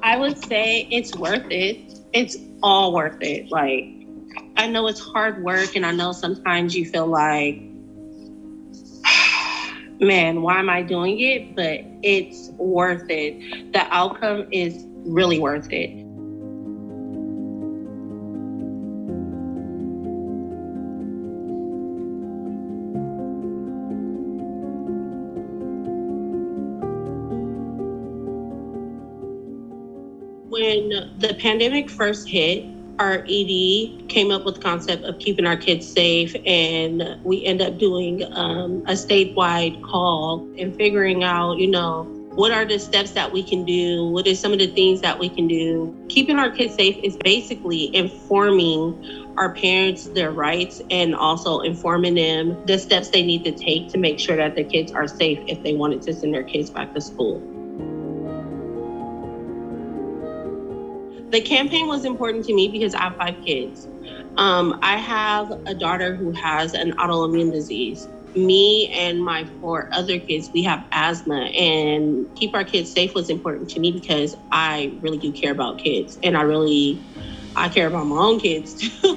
I would say it's worth it. It's all worth it. Like, I know it's hard work, and I know sometimes you feel like, man, why am I doing it? But it's worth it. The outcome is really worth it. When the pandemic first hit, our ED came up with the concept of keeping our kids safe, and we end up doing a statewide call and figuring out, what are the steps that we can do? What are some of the things that we can do? Keeping our kids safe is basically informing our parents their rights and also informing them the steps they need to take to make sure that their kids are safe if they wanted to send their kids back to school. The campaign was important to me because I have 5 kids. I have a daughter who has an autoimmune disease. Me and my 4 other kids, we have asthma, and keep our kids safe was important to me because I really do care about kids, and I care about my own kids too,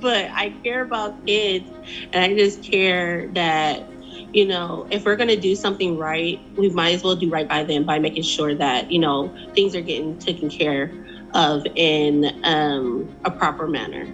but I care about kids, and I just care that, if we're gonna do something right, we might as well do right by them by making sure that, things are getting taken care of in a proper manner.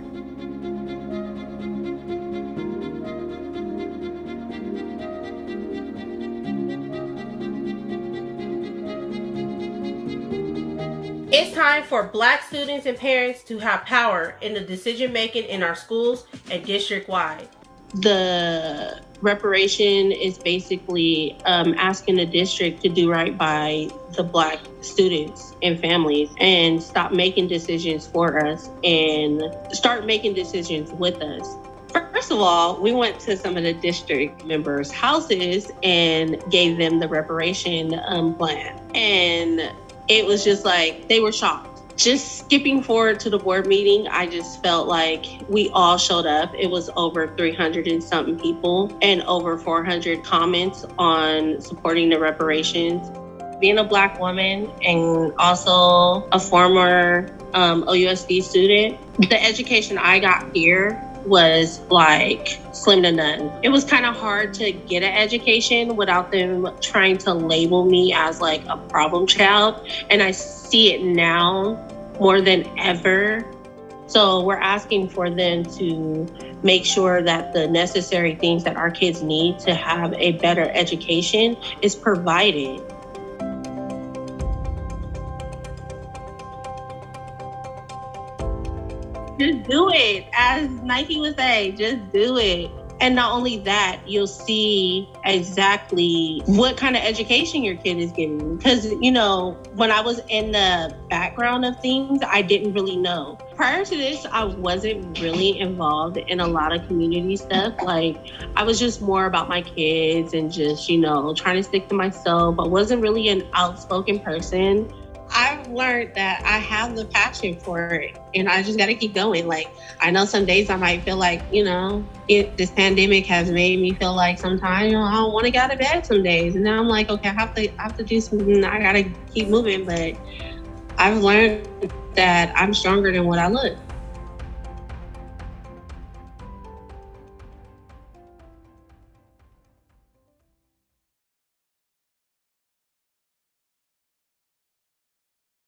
It's time for Black students and parents to have power in the decision making in our schools and district-wide. The reparation is basically asking the district to do right by the Black students and families and stop making decisions for us and start making decisions with us. First of all, we went to some of the district members' houses and gave them the reparation plan. And it was just like, they were shocked. Just skipping forward to the board meeting, I just felt like we all showed up. It was over 300 and something people and over 400 comments on supporting the reparations. Being a Black woman and also a former OUSD student, the education I got here was like slim to none. It was kind of hard to get an education without them trying to label me as like a problem child. And I see it now more than ever. So we're asking for them to make sure that the necessary things that our kids need to have a better education is provided. Just do it. As Nike would say, just do it. And not only that, you'll see exactly what kind of education your kid is getting. Because, when I was in the background of things, I didn't really know. Prior to this, I wasn't really involved in a lot of community stuff. Like, I was just more about my kids and just, trying to stick to myself. I wasn't really an outspoken person. I've learned that I have the passion for it, and I just got to keep going. Like, I know some days I might feel like, this pandemic has made me feel like sometimes, I don't want to get out of bed some days. And then I'm like, okay, I have to do something. I got to keep moving. But I've learned that I'm stronger than what I look.